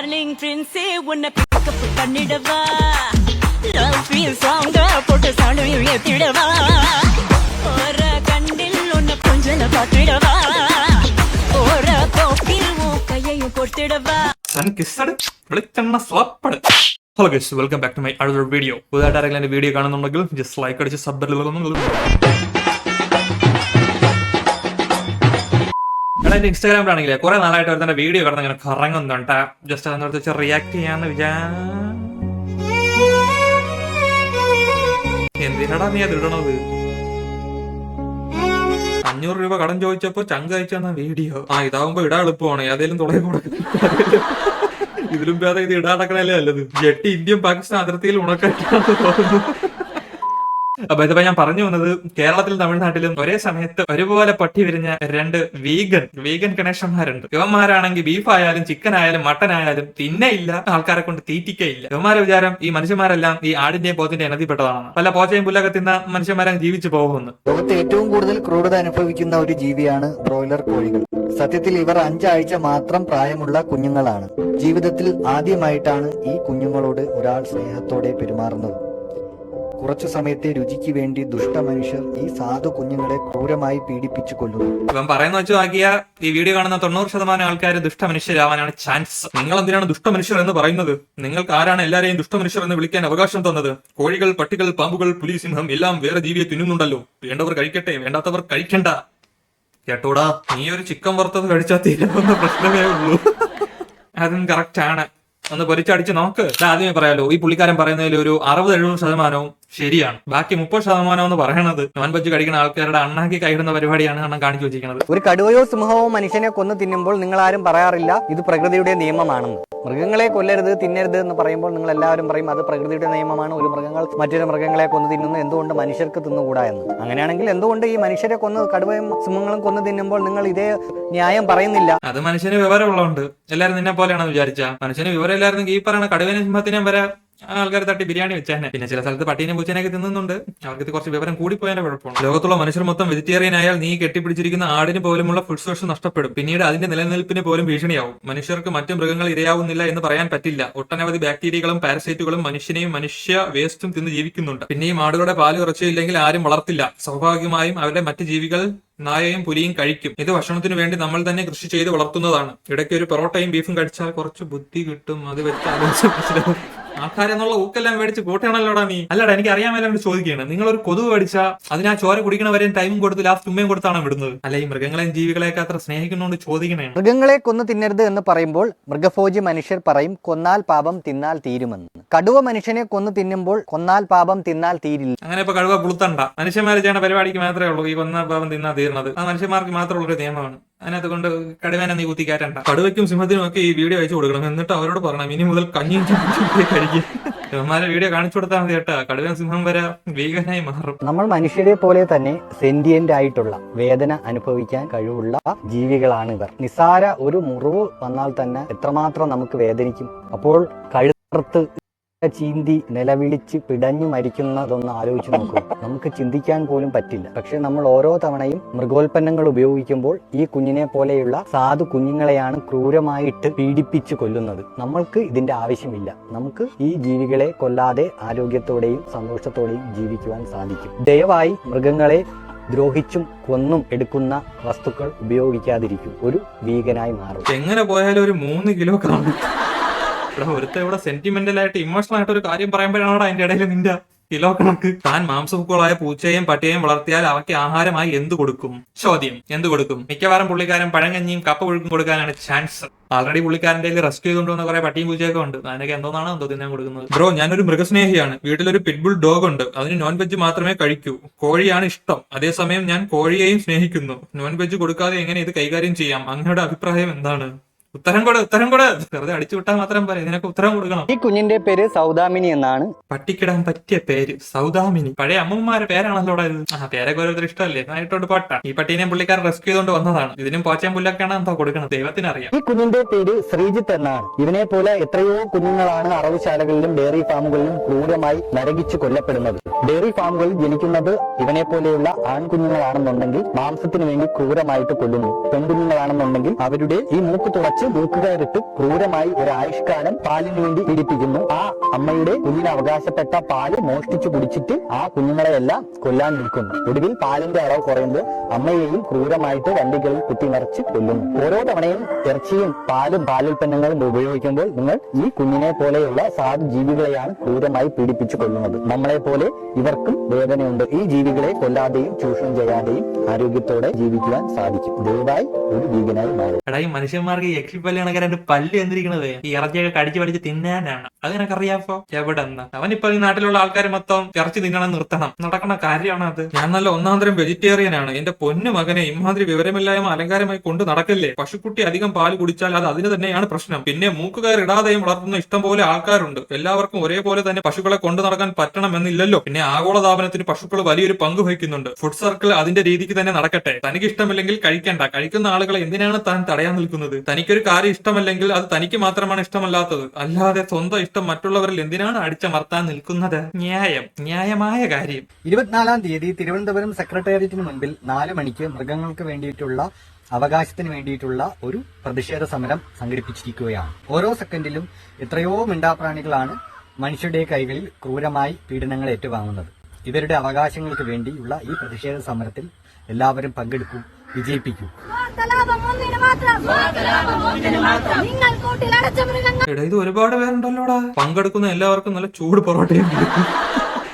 Darling பிரின்ஸே உன்னை pickup பண்ணிடவா love feel சாங்க போட்டு சாண்டையும் ஏத்திடவா ஒரு கண்ணில் உன்னை கொஞ்சல பார்த்திடவா ஒரு போக்கில் உன் கையையும் கொடுத்திடவா hello guys, welcome back to my other video. പുതുതായിട്ട് ആരെങ്കിലും എൻ്റെ വീഡിയോ കാണുന്നുണ്ടെങ്കിൽ ജസ്റ്റ് ലൈക്ക് അടിച്ച് സബ് എടാ, എൻ്റെ ഇൻസ്റ്റാഗ്രാമിലാണെങ്കിലേ കുറെ നാളായിട്ട് വരുന്ന വീഡിയോ കാണുന്ന ഇങ്ങനെ കറങ്ങുന്നുണ്ട്. ജസ്റ്റ് അതിനകത്ത് വെച്ച് റിയാക്ട് ചെയ്യാന്ന് എന്തിനാടാ നീ അത് ഇടണത്? 500 രൂപ കടം ചോദിച്ചപ്പോ ചങ്ക് അയച്ചു തന്ന വീഡിയോ. ഇതാവുമ്പോ ഇടാൻ എളുപ്പമാണ്. ഏതെങ്കിലും തുടങ്ങി കൊടുക്കും. ഇതിലും ഭേദം ഇത് ഇടാടക്കണല്ലേ നല്ലത്. ജെട്ടി ഇന്ത്യയും പാകിസ്ഥാൻ അതിർത്തിയിൽ ഉണക്കാറ്റാന്ന് തോന്നുന്നു. അപ്പൊ ഇതിപ്പോ ഞാൻ പറഞ്ഞു വന്നത്, കേരളത്തിലും തമിഴ്നാട്ടിലും ഒരേ സമയത്ത് ഒരുപോലെ പട്ടി വിരിഞ്ഞ രണ്ട് വീഗൻ ഗണേശന്മാരുണ്ട്. ഇവന്മാരാണെങ്കിൽ ബീഫ് ആയാലും ചിക്കൻ ആയാലും മട്ടൻ ആയാലും തിന്നയില്ല, ആൾക്കാരെ കൊണ്ട് തീറ്റിക്കയില്ല. ഇവന്മാരെ വിചാരം ഈ മനുഷ്യന്മാരെല്ലാം ഈ ആടിന്റെയും പോത്തിന്റെയും ഇനത്തിൽപ്പെട്ടതാണ്. പല പോച്ചയും പുല്ലൊക്കെ തിന്ന മനുഷ്യന്മാരെ ജീവിച്ചു പോകുന്നു. ലോകത്ത് ഏറ്റവും കൂടുതൽ ക്രൂരത അനുഭവിക്കുന്ന ഒരു ജീവിയാണ് ബ്രോയിലർ കോഴികൾ. സത്യത്തിൽ ഇവർ 5 ആഴ്ച മാത്രം പ്രായമുള്ള കുഞ്ഞുങ്ങളാണ്. ജീവിതത്തിൽ ആദ്യമായിട്ടാണ് ഈ കുഞ്ഞുങ്ങളോട് ഒരാൾ സ്നേഹത്തോടെ പെരുമാറുന്നത്. കുറച്ചു സമയത്തെ രുചിക്ക് വേണ്ടി ദുഷ്ടമനുഷ്യർ ഈ സാധു കുഞ്ഞുങ്ങളെ ക്രൂരമായി പീഡിപ്പിച്ചു കൊല്ലുന്നു. ഇവൻ പറയുന്ന വെച്ച് നോക്കിയ ഈ വീഡിയോ കാണുന്ന 90% ആൾക്കാർ ദുഷ്ടമനുഷ്യരാവാനാണ് ചാൻസ്. നിങ്ങൾ എന്തിനാണ് ദുഷ്ടമനുഷ്യർ എന്ന് പറയുന്നത്? നിങ്ങൾക്ക് ആരാണ് എല്ലാരെയും ദുഷ്ടമനുഷ്യർ എന്ന് വിളിക്കാൻ അവകാശം തന്നത്? കോഴികൾ, പട്ടികൾ, പാമ്പുകൾ, പുലി, സിംഹം എല്ലാം വേറെ ജീവിയെ തിന്നുന്നുണ്ടല്ലോ. വേണ്ടവർ കഴിക്കട്ടെ, വേണ്ടാത്തവർ കഴിക്കണ്ട. കേട്ടോടാ, നീ ഒരു ചിക്കൻ വറുത്തത് കഴിച്ചാൽ തീരുന്ന പ്രശ്നമേ ഉള്ളൂ. അതും കറക്റ്റ് ആണ്. ഒന്ന് പൊരിച്ചടിച്ച് നോക്ക്. ആദ്യമേ പറയാലോ, ഈ പുള്ളിക്കാരൻ പറയുന്നതിൽ ഒരു 60-70% ശരിയാണ്. ബാക്കി 30% എന്ന് പറയുന്നത് നോൺ വെജ് കഴിക്കുന്ന ആൾക്കാരുടെ അണ്ണാക്കി കൈയിടുന്ന പരിപാടിയാണ് അണ്ണൻ കാണിച്ചു വെച്ചിരിക്കുന്നത്. ഒരു കടുവയോ സിംഹമോ മനുഷ്യനെ കൊന്നു തിന്നുമ്പോൾ നിങ്ങൾ ആരും പറയാറില്ല ഇത് പ്രകൃതിയുടെ നിയമമാണെന്ന്. മൃഗങ്ങളെ കൊല്ലരുത്, തിന്നരുത് എന്ന് പറയുമ്പോൾ നിങ്ങൾ എല്ലാവരും പറയും അത് പ്രകൃതിയുടെ നിയമമാണ്. ഒരു മൃഗങ്ങൾ മറ്റൊരു മൃഗങ്ങളെ കൊന്നു തിന്നുന്നു, എന്തുകൊണ്ട് മനുഷ്യർക്ക് തിന്നുകൂടാ എന്ന്. അങ്ങനെയാണെങ്കിൽ എന്തുകൊണ്ട് ഈ മനുഷ്യരെ കൊന്ന് കടുവയും സിംഹങ്ങളും കൊന്നു തിന്നുമ്പോൾ നിങ്ങൾ ഇതേ ന്യായം പറയുന്നില്ല? അത് മനുഷ്യന് വിവരമുള്ളതുകൊണ്ട്. എല്ലാവരും നിന്നെ പോലെയാണെന്ന് വിചാരിച്ച മനുഷ്യന് വിവരം ഇല്ലായിരുന്നെങ്കിൽ ഈ പറയുന്ന കടുവനും സിംഹത്തിനും വരെ ആൾക്കാർ തട്ടി ബിരിയാണി വെച്ചേനെ. പിന്നെ ചില സ്ഥലത്ത് പട്ടീനെ പൂച്ചേനൊക്കെ തിന്നുന്നുണ്ട്. അവർക്ക് കുറച്ച് വിവരം കൂടിപ്പോയതിന്റെ കുഴപ്പമാണ്. ലോകത്തുള്ള മനുഷ്യർ മൊത്തം വെജിറ്റേറിയൻ ആയാൽ നീ കെട്ടിപ്പിടിച്ചിരിക്കുന്ന ആടിന് പോലുമുള്ള ഫുഡ് സോഴ്സ് നഷ്ടപ്പെടും. പിന്നീട് അതിന്റെ നിലനിൽപ്പിന് പോലും ഭീഷണിയാവും. മനുഷ്യർക്ക് മറ്റു മൃഗങ്ങൾ ഇരയാവുന്നില്ല എന്ന് പറയാൻ പറ്റില്ല. ഒട്ടനവധി ബാക്ടീരിയകളും പാരസൈറ്റുകളും മനുഷ്യനെയും മനുഷ്യ വേസ്റ്റും തിന്ന് ജീവിക്കുന്നുണ്ട്. പിന്നെയും ആടുകളുടെ പാല് കുറച്ചില്ലെങ്കിൽ ആരും വളർത്തില്ല. സ്വാഭാവികമായും അവരുടെ മറ്റു ജീവികൾ നായയും പുലിയും കഴിക്കും. ഇത് ഭക്ഷണത്തിന് വേണ്ടി നമ്മൾ തന്നെ കൃഷി ചെയ്ത് വളർത്തുന്നതാണ്. ഇടയ്ക്ക് ഒരു പൊറോട്ടയും ബീഫും കഴിച്ചാൽ കുറച്ച് ബുദ്ധി കിട്ടും. അത് വെച്ച് ആലോചിച്ച ആൾക്കാരെന്നുള്ള ഊക്കെല്ലാം മേടിച്ച് കൂട്ടയാണല്ലോടാ നീ. അല്ലടാ, എനിക്ക് അറിയാമല്ലോ ചോദിക്കുകയാണ്. നിങ്ങൾ ഒരു കൊതുക് കടിച്ചാൽ അതിന് ആ ചോര കുടിക്കണവരെയും ടൈമും കൊടുത്ത് ലാസ്റ്റ് ഉമ്മയും കൊടുത്താണ് വിടുന്നത്. അല്ല, ഈ മൃഗങ്ങളെയും ജീവികളെയൊക്കെ അത്ര സ്നേഹിക്കുന്നോണ്ട് ചോദിക്കണേ. മൃഗങ്ങളെ കൊന്നു തിന്നരുത് എന്ന് പറയുമ്പോൾ മൃഗഭോജി മനുഷ്യർ പറയും കൊന്നാൽ പാപം തിന്നാൽ തീരുമെന്ന്. കടുവ മനുഷ്യനെ കൊന്നു തിന്നുമ്പോൾ കൊന്നാൽ പാപം തിന്നാൽ തീരില്ല. അങ്ങനെ ഇപ്പൊ കടുവ പുളുത്തണ്ട. മനുഷ്യന്മാർ ചെയ്യുന്ന പരിപാടിക്ക് മാത്രമേ ഉള്ളൂ ഈ കൊന്നാൽ പാപം തിന്നാൽ തീർന്നത്. ആ മനുഷ്യന്മാർക്ക് മാത്രമുള്ളൊരു നിയമമാണ്. അതിനകത്ത് കൊണ്ട് കടുവേനെ നീ കുത്തി കയറ്റണ്ട. കടുവയ്ക്കും സിംഹത്തിനും ഒക്കെ ഈ വീഡിയോ അയച്ചു കൊടുക്കണം. എന്നിട്ട് അവരോട് പറയണം ഇനി മുതൽ കഞ്ഞിയും കഴിക്കും. ഇവന്മാരെ വീഡിയോ കാണിച്ചു കൊടുത്താൽ മതി കേട്ടാ. കടുവയും സിംഹം വരെ വീഗനായി മാറും. നമ്മൾ മനുഷ്യരെ പോലെ തന്നെ സെന്റിയന്റ് ആയിട്ടുള്ള വേദന അനുഭവിക്കാൻ കഴിവുള്ള ജീവികളാണ് ഇവർ. നിസ്സാര ഒരു മുറിവ് വന്നാൽ തന്നെ എത്രമാത്രം നമുക്ക് വേദനിക്കും. അപ്പോൾ കഴുത്ത് ചീന്തി നിലവിളിച്ച് പിടഞ്ഞു മരിക്കുന്നതൊന്ന് ആലോചിച്ച് നോക്കൂ. നമുക്ക് ചിന്തിക്കാൻ പോലും പറ്റില്ല. പക്ഷെ നമ്മൾ ഓരോ തവണയും മൃഗോൽപ്പന്നങ്ങൾ ഉപയോഗിക്കുമ്പോൾ ഈ കുഞ്ഞിനെ പോലെയുള്ള സാധു കുഞ്ഞുങ്ങളെയാണ് ക്രൂരമായിട്ട് പീഡിപ്പിച്ച് കൊല്ലുന്നത്. നമ്മൾക്ക് ഇതിന്റെ ആവശ്യമില്ല. നമുക്ക് ഈ ജീവികളെ കൊല്ലാതെ ആരോഗ്യത്തോടെയും സന്തോഷത്തോടെയും ജീവിക്കുവാൻ സാധിക്കും. ദയവായി മൃഗങ്ങളെ ദ്രോഹിച്ചും കൊന്നും എടുക്കുന്ന വസ്തുക്കൾ ഉപയോഗിക്കാതിരിക്കും. ഒരു വീഗനായി മാറും. എങ്ങനെ പോയാലും ഒരു 3 കിലോ കാണും. ഇവിടെ സെന്റിമെന്റൽ ആയിട്ട് ഇമോഷണൽ ആയിട്ട് ഒരു കാര്യം പറയുമ്പോഴാണോ അതിന്റെ ഇടയിൽ നിന്റെ കിലോ കണക്ക്? താൻ മാംസഭുക്കുകളായ പൂച്ചയും പട്ടിയെയും വളർത്തിയാൽ അവയ്ക്ക് ആഹാരമായി എന്ത് കൊടുക്കും? ചോദ്യം, എന്ത് കൊടുക്കും? മിക്കവാറും പുള്ളിക്കാരൻ പഴങ്കഞ്ഞിയും കപ്പ പുഴുക്കും കൊടുക്കാനാണ് ചാൻസ്. ആൾറെഡി പുള്ളിക്കാരന്റെ റെസ്ക്യൂ ചെയ്തുകൊണ്ടുവന്ന കുറെ പട്ടിയും പൂച്ചയൊക്കെ ഉണ്ട്. അതിനൊക്കെ എന്തോന്നാണ് എന്തോ തിന്നാൻ കൊടുക്കുന്നത്. ബ്രോ, ഞാനൊരു മൃഗസ്നേഹിയാണ്. വീട്ടിലൊരു പിറ്റ്ബുൾ ഡോഗ് ഉണ്ട്. അതിന് നോൺ വെജ് മാത്രമേ കഴിക്കൂ. കോഴിയാണ് ഇഷ്ടം. അതേസമയം ഞാൻ കോഴിയെയും സ്നേഹിക്കുന്നു. നോൺ വെജ് കൊടുക്കാതെ എങ്ങനെ ഇത് കൈകാര്യം ചെയ്യാം? അങ്ങയുടെ അഭിപ്രായം എന്താണ്? ഉത്തരം കൂടെ വെറുതെ അടിച്ചു വിട്ടാൽ മാത്രം പറയാം. ഇതിനൊക്കെ ഉത്തരം കൊടുക്കണം. ഈ കുഞ്ഞിന്റെ പേര് സൗദാമിനി എന്നാണ്. പട്ടിക്കിടാൻ പറ്റിയ പേര് സൗദാമിനി. പഴയ അമ്മമാരുടെ പേരാണല്ലോ ഇത്. പേരൊക്കെ ഓരോരുത്തർ ഇഷ്ടമല്ലേ, ആയിട്ടോണ്ട് പാട്ട. ഈ പട്ടീനെ പുള്ളിക്കാരൻ റെസ്ക്യൂ ചെയ്തുകൊണ്ട് വന്നതാണ്. ഇതിനും പോച്ചയും പുല്ലൊക്കെയാണ് എന്തോ കൊടുക്കണം. ദൈവത്തിനറിയാം. ഈ കുഞ്ഞിന്റെ പേര് ശ്രീജിത്ത് എന്നാണ്. ഇവനെ പോലെ എത്രയോ കുഞ്ഞുങ്ങളാണ് അറവുശാലകളിലും ഡയറി ഫാമുകളിലും ക്രൂരമായി നരകിച്ചു കൊല്ലപ്പെടുന്നത്. ഡയറി ഫാമുകളിൽ ജനിക്കുന്നത് ഇവനെ പോലെയുള്ള ആൺകുഞ്ഞുങ്ങളാണെന്നുണ്ടെങ്കിൽ മാംസത്തിന് വേണ്ടി ക്രൂരമായിട്ട് കൊല്ലുന്നു. പെൺകുഞ്ഞുങ്ങളാണെന്നുണ്ടെങ്കിൽ അവരുടെ ഈ മൂക്ക് തുളച്ച് വെച്ച് മൂക്കുകയറിട്ട് ക്രൂരമായി ഒരു ആയുഷ്കാലം പാലിന് വേണ്ടി പീഡിപ്പിക്കുന്നു. ആ അമ്മയുടെ കുഞ്ഞിന് അവകാശപ്പെട്ട പാല് മോഷ്ടിച്ചു കുടിച്ചിട്ട് ആ കുഞ്ഞുങ്ങളെയെല്ലാം കൊല്ലാൻ നിൽക്കുന്നു. ഒടുവിൽ പാലിന്റെ അളവ് കുറയുമ്പോൾ അമ്മയെയും ക്രൂരമായിട്ട് വണ്ടികളിൽ കുത്തിനിറച്ച് കൊല്ലുന്നു. ഓരോ തവണയും ഇറച്ചിയും പാലും പാലുൽപ്പന്നങ്ങളും ഉപയോഗിക്കുമ്പോൾ നിങ്ങൾ ഈ കുഞ്ഞിനെ പോലെയുള്ള സാധു ജീവികളെയാണ് ക്രൂരമായി പീഡിപ്പിച്ചു കൊല്ലുന്നത്. നമ്മളെ പോലെ ഇവർക്കും വേദനയുണ്ട്. ഈ ജീവികളെ കൊല്ലാതെയും ചൂഷണം ചെയ്യാതെയും ആരോഗ്യത്തോടെ ജീവിക്കുവാൻ സാധിക്കും. ദയവായി ഒരു വീഗനായി മാറും. എടാ, ഈ മനുഷ്യന്മാർക്ക് ഈ യക്ഷിപ്പല്ല് കണക്കാരെ പല്ല് എന്തിരിക്കണത് ഈ ഇറച്ചിയൊക്കെ കടിച്ചു പഠിച്ച് തിന്നാനാണ്. അത് നിനക്കറിയാപ്പോ എവിടെ നിന്ന് അവനിപ്പോ ഈ നാട്ടിലുള്ള ആൾക്കാർ മൊത്തം ഇറച്ചി തിന്നണം നിർത്തണം നടക്കണ കാര്യമാണ് അത്. ഞാൻ നല്ല ഒന്നാം തരം വെജിറ്റേറിയൻ ആണ്. എന്റെ പൊന്നു മകനെ ഇമാതിരി വിവരമില്ലായ്മ അലങ്കാരമായി കൊണ്ട് നടക്കല്ലേ. പശുക്കുട്ടി അധികം പാല് കുടിച്ചാൽ അത് അതിന് തന്നെയാണ് പ്രശ്നം. പിന്നെ മൂക്കുകയർ ഇടാതെയും വളർത്തുന്ന ഇഷ്ടം പോലെ ആൾക്കാരുണ്ട്. എല്ലാവർക്കും ഒരേപോലെ തന്നെ പശുക്കളെ കൊണ്ടു നടക്കാൻ പറ്റണമെന്നില്ലല്ലോ. പിന്നെ ആഗോളതാപനത്തിന് പശുക്കൾ വലിയൊരു പങ്ക് വഹിക്കുന്നുണ്ട്. ഫുഡ് സർക്കിൾ അതിന്റെ രീതിക്ക് തന്നെ നടക്കട്ടെ. തനിക്ക് ഇഷ്ടമില്ലെങ്കിൽ കഴിക്കണ്ട. കഴിക്കുന്ന ആളുകളെ എന്തിനാണ് താൻ തടയാൻ നിൽക്കുന്നത്? തനിക്കൊരു കാര്യം ഇഷ്ടമല്ലെങ്കിൽ അത് തനിക്ക് മാത്രമാണ് ഇഷ്ടമല്ലാത്തത്. അല്ലാതെ സ്വന്തം ഇഷ്ടം മറ്റുള്ളവരിൽ എന്തിനാണ് അടിച്ചമർത്താൻ നിൽക്കുന്നത്? ന്യായമായ കാര്യം. 24-ാം തീയതി തിരുവനന്തപുരം സെക്രട്ടേറിയറ്റിന് മുൻപിൽ 4 മണിക്ക് മൃഗങ്ങൾക്ക് വേണ്ടിയിട്ടുള്ള അവകാശത്തിന് വേണ്ടിയിട്ടുള്ള ഒരു പ്രതിഷേധ സമരം സംഘടിപ്പിച്ചിരിക്കുകയാണ്. ഓരോ സെക്കൻഡിലും എത്രയോ മിണ്ടാപ്രാണികളാണ് മനുഷ്യരുടെ കൈകളിൽ ക്രൂരമായി പീഡനങ്ങൾ ഏറ്റുവാങ്ങുന്നത്. ഇവരുടെ അവകാശങ്ങൾക്ക് വേണ്ടിയുള്ള ഈ പ്രതിഷേധ സമരത്തിൽ എല്ലാവരും പങ്കെടുക്കൂ, വിജയിപ്പിക്കൂ. എടാ, ഇത് ഒരുപാട് പേരുണ്ടല്ലോടാ. പങ്കെടുക്കുന്ന എല്ലാവർക്കും നല്ല ചൂട് പൊറോട്ടയും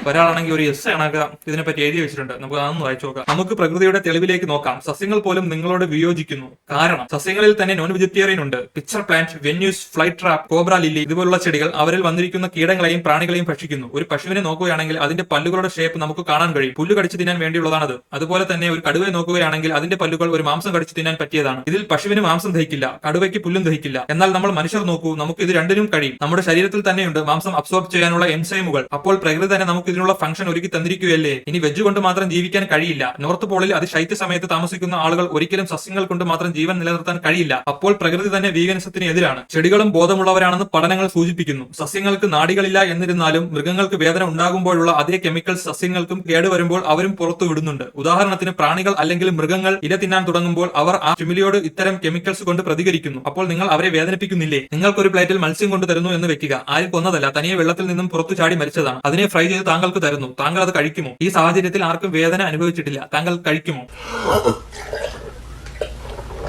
ഒരാളാണെങ്കിൽ ഒരു എസ് കണക്ക് ഇതിനെപ്പറ്റി എഴുതി വെച്ചിട്ടുണ്ട്. നമുക്ക് അതൊന്ന് വായിച്ചു നോക്കാം. നമുക്ക് പ്രകൃതിയുടെ തെളിവിലേക്ക് നോക്കാം. സസ്യങ്ങൾ പോലും നിങ്ങളോട് വിയോജിക്കുന്നു. കാരണം സസ്യങ്ങളിൽ തന്നെ നോൺ വെജിറ്റേറിയൻ ഉണ്ട്. Pitcher plant, Venus, fly trap, cobra lily ഇതുപോലുള്ള ചെടികൾ അവരിൽ വന്നിരിക്കുന്ന കീടങ്ങളെയും പ്രാണികളെയും ഭക്ഷിക്കുന്നു. ഒരു പശുവിനെ നോക്കുകയാണെങ്കിൽ അതിന്റെ പല്ലുകളുടെ ഷേപ്പ് നമുക്ക് കാണാൻ കഴിയും. പുല്ല് കടിച്ചു തിന്നാൻ വേണ്ടിയുള്ളതാണത്. അതുപോലെ തന്നെ ഒരു കടുവയെ നോക്കുകയാണെങ്കിൽ അതിന്റെ പല്ലുകൾ ഒരു മാംസം കടിച്ചു തിന്നാൻ പറ്റിയതാണ്. ഇതിൽ പശുവിന് മാംസം ദഹിക്കില്ല, കടുവയ്ക്ക് പുല്ലും ദഹിക്കില്ല. എന്നാൽ നമ്മൾ മനുഷ്യർ നോക്കൂ, നമുക്ക് ഇത് രണ്ടിനും കഴിയും. നമ്മുടെ ശരീരത്തിൽ തന്നെയുണ്ട് മാംസം അബ്സോർബ് ചെയ്യാനുള്ള എൻസൈമുകൾ. അപ്പോൾ പ്രകൃതി തന്നെ നമുക്ക് ഇതിനുള്ള ഫംഗ്ഷൻ ഒരുക്കി തന്നിരിക്കുകയല്ലേ. ഇനി വെജ് കൊണ്ട് മാത്രം ജീവിക്കാൻ കഴിയില്ല. നോർത്ത് പോളിൽ അതിശൈത്യ സമയത്ത് താമസിക്കുന്ന ആളുകൾ ഒരിക്കലും സസ്യങ്ങൾ കൊണ്ട് മാത്രം ജീവൻ നിലനിർത്താൻ കഴിയില്ല. അപ്പോൾ പ്രകൃതി തന്നെ വീഗനിസത്തിന് എതിരാണ്. ചെടികളും ബോധമുള്ളവരാണെന്ന് പഠനങ്ങൾ സൂചിപ്പിക്കുന്നു. സസ്യങ്ങൾക്ക് നാഡികളില്ല എന്നിരുന്നാലും മൃഗങ്ങൾക്ക് വേദന ഉണ്ടാകുമ്പോഴുള്ള അതേ കെമിക്കൽസ് സസ്യങ്ങൾക്കും കേടുവരുമ്പോൾ അവരും പുറത്തു വിടുന്നുണ്ട്. ഉദാഹരണത്തിന് പ്രാണികൾ അല്ലെങ്കിൽ മൃഗങ്ങൾ ഇര തിന്നാൻ തുടങ്ങുമ്പോൾ അവർ ആ സ്റ്റിമുലിയോട് ഇത്തരം കെമിക്കൽസ് കൊണ്ട് പ്രതികരിക്കുന്നു. അപ്പോൾ നിങ്ങൾ അവരെ വേദനിപ്പിക്കുന്നില്ലേ? നിങ്ങൾക്കൊരു പ്ലേറ്റിൽ മത്സ്യം കൊണ്ട് തരുന്നു എന്ന് വെക്കുക. ആരും കൊന്നതല്ല, തനിയെ വെള്ളത്തിൽ നിന്നും പുറത്തു ചാടി മരിച്ചതാണ്. അതിനെ ഫ്രൈ ചെയ്ത് താങ്കൾക്ക് തരുന്നു. താങ്കൾ അത് കഴിക്കുമോ? ഈ സാഹചര്യത്തിൽ ആർക്കും വേദന അനുഭവിച്ചിട്ടില്ല. താങ്കൾ കഴിക്കുമോ?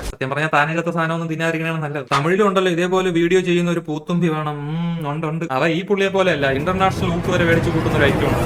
സത്യം പറഞ്ഞാൽ താനില്ലാത്ത സാധനമൊന്നും തിന്നാതിരിക്കണതാണ് നല്ലത്. തമിഴിലും ഉണ്ടല്ലോ ഇതേപോലെ വീഡിയോ ചെയ്യുന്ന ഒരു പൂത്തുമ്പി വേണം. ഉണ്ട്. അവ ഈ പുള്ളിയെ പോലെ അല്ല, ഇന്റർനാഷണൽ ഊട്ട് വരെ മേടിച്ചു കൂട്ടുന്ന ഒരു ഐറ്റം ഉണ്ട്.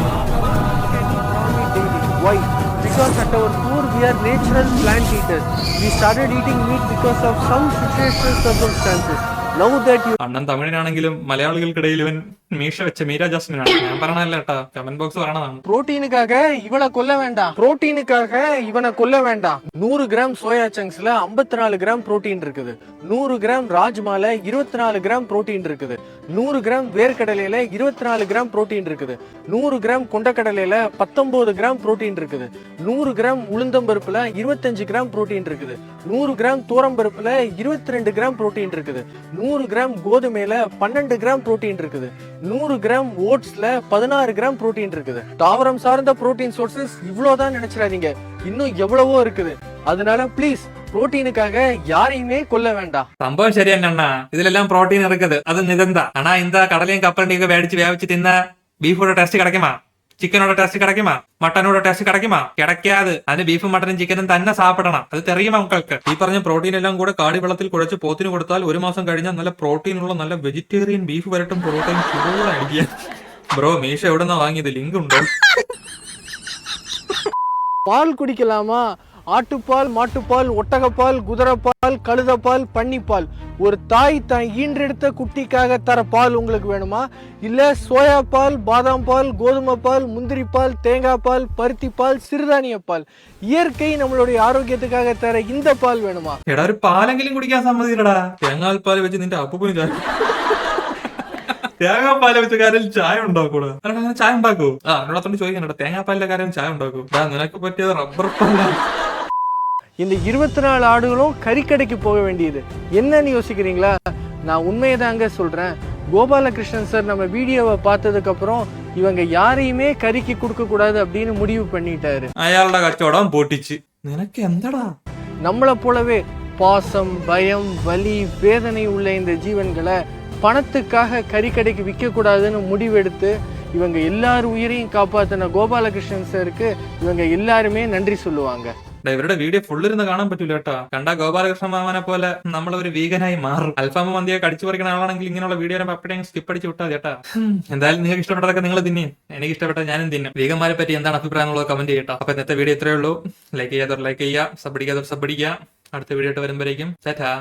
Why? Because at our core we are natural plant eaters. We started eating meat because of some situational circumstances. Now that you അണ്ണൻ തമിഴിനാണെങ്കിലും മലയാളികൾക്കിടയിൽ ഇവൻ മീശ വെച്ച മീര ജാസ്മിനാണ്. ഞാൻ പറഞ്ഞല്ല കേട്ടാ, കമന്റ് ബോക്സ് പറയണതാണ്. புரோட்டீனுக்காக இவனை கொல்ல வேண்டாம், புரோட்டீனுக்காக இவனை கொல்ல வேண்டாம். 100 கிராம் சோயா சங்க்ஸ்ல 54 கிராம் புரோட்டீன் இருக்குது. 100 கிராம் ராஜ்மால 24 கிராம் புரோட்டீன் இருக்குது. 100 கிராம் வேர்க்கடலையில 24 கிராம் புரோட்டீன் இருக்குது. 100 கிராம் கொண்டக்கடலையில 19 கிராம் புரோட்டீன் இருக்குது. 100 கிராம் உளுந்தம்பருப்புல 25 கிராம் புரோட்டீன் இருக்குது. 100 கிராம் தோரம்பருப்புல 22 கிராம் புரோட்டீன் இருக்குது. 100 கிராம் கோதுமையில 12 கிராம் புரோட்டீன் இருக்குது. 100 கிராம் ஓட்ஸ்ல 16 கிராம் புரோட்டீன் இருக்குது. தாவரம் சார்ந்த புரோட்டீன் சோர்சஸ் இவ்வளவுதான் நினைச்சிடாதீங்க, இன்னும் எவ்வளவோ இருக்குது. அதனால ப்ளீஸ் புரோட்டீனுக்காக யாரையுமே கொல்ல வேண்டாம். സംഭവം ശരി തന്നെ. ഇതിലെല്ലാം പ്രോട്ടീൻ ഇറക്കുന്നത് അത് നിരന്താ. ആണാ ഇന്ത കടലയും കപ്പലണ്ടിയൊക്കെ മേടിച്ച് വേവിച്ച് തിന്ന ബീഫോടെ ടേസ്റ്റ് കിടക്കുമാ, ചിക്കനോட டேஸ்ட் கிடைக்குமா, മട്ടനോட ടേസ്റ്റ് கிடைக்குமா? கிடைக்காது. അതിന് ബീഫും മട്ടനും ചിക്കനും തന്നെ സാപ്പിടണം. അത് തെറിയുമോ മക്കൾക്ക്? ഈ പറഞ്ഞ പ്രോട്ടീൻ എല്ലാം കൂടെ കാടിവെള്ളത്തിൽ കുഴച്ച് പോത്തിന് കൊടുത്താൽ 1 മാസം കഴിഞ്ഞാൽ നല്ല പ്രോട്ടീനുള്ള നല്ല വെജിറ്റേറിയൻ ബീഫ് വരട്ടും പ്രോട്ടീൻ ചൂടായിരിക്കും. ബ്രോ മീശ എവിടെന്നാ വാങ്ങിയത്? ലിങ്ക് ഉണ്ടോ? பால் குடிக்கலாமா? ஆட்டுப்பால், மாட்டுப்பால், ஒட்டகப்பால், குதிரைப்பால், கழுதப்பால், பன்னிப்பால். ஒரு தாய் தான் ஈன்றெடுத்த குட்டிக்காக தர பால் உங்களுக்கு வேணுமா? இல்ல சோயா பால், பாதாம் பால், கோதுமை பால், முந்திரி பால், தேங்காய் பால், பருத்தி பால், சிறுதானிய பால், இயற்கை நம்மளுடைய ஆரோக்கியத்துக்காக தர இந்த பால் வேணுமா? എടാ ഒരു പാലെങ്കിലും കുടിക്കാൻ സമ്മതിയില്ലടാ. തേങ്ങാൽപ്പാൽ വെച്ച് നിന്റെ അപ്പൂപ്പന് ചായ, തേങ്ങാപ്പാല വെച്ച കാര്യം ചായ ഉണ്ടാക്കൂടാ? അങ്ങനെ ചായ ഉണ്ടാക്കൂ? എന്നോടത്തോണ്ട് ചോദിക്കണ്ട, തേങ്ങാപ്പാലിന്റെ കാര്യം ചായ ഉണ്ടാക്കൂ? നിനക്ക് പറ്റിയത് റബ്ബർ പാലാണ്. இந்த 24 ஆடுகளும் கறிக்கடைக்கு போக வேண்டியது. என்னன்னு யோசிக்கிறீங்களா? நான் உண்மையை தாங்க சொல்றேன். கோபாலகிருஷ்ணன் சார் நம்ம வீடியோவை பார்த்ததுக்கு அப்புறம் இவங்க யாரையுமே கறிக்கு கொடுக்க கூடாது அப்படின்னு முடிவு பண்ணிட்டாரு. അയാളുടെ കച്ചവടം പൊട്ടിച്ച്. നിനക്ക് എന്തടാ? நம்மளை போலவே பாசம், பயம், வலி, வேதனை உள்ள இந்த ஜீவன்களை பணத்துக்காக கறிக்கடைக்கு விற்கக்கூடாதுன்னு முடிவெடுத்து இவங்க எல்லார் உயிரையும் காப்பாத்தின கோபாலகிருஷ்ணன் சாருக்கு இவங்க எல்லாருமே நன்றி சொல்லுவாங்க. ഇവരുടെ വീഡിയോ ഫുള്ളിരുന്ന് കാണാൻ പറ്റൂല കേട്ടോ. കണ്ട ഗോപാലകൃഷ്ണ മാമനെ പോലെ നമ്മളൊരു വീഗനായി മാറും. അൽഫാമ മന്തിയെ കടിച്ചു പറിക്കുന്ന ആളാണെങ്കിൽ ഇങ്ങനെയുള്ള വീഡിയോ അപ്പഴേ സ്കിപ്പ് അടിച്ച് വിട്ടാൽ ചേട്ടാ. എന്തായാലും നിങ്ങൾക്ക് ഇഷ്ടപ്പെട്ടതൊക്കെ നിങ്ങൾ തിന്നും, എനിക്ക് ഇഷ്ടപ്പെട്ട ഞാനും തിന്നും. വീഗന്മാരെ പറ്റി എന്താണ് അഭിപ്രായം എന്നുള്ളത് കമന്റ് ചെയ്യട്ടോ. അപ്പൊ ഇന്നത്തെ വീഡിയോ ഇത്രയേ ഉള്ളൂ. ലൈക്ക് ചെയ്യാത്തവർ ലൈക്ക് ചെയ്യുക, സബ് അടിക്കാത്തവർ സബ് അടിക്കുക. അടുത്ത വീഡിയോ ആയിട്ട് വരുമ്പോഴേക്കും ടാറ്റാ.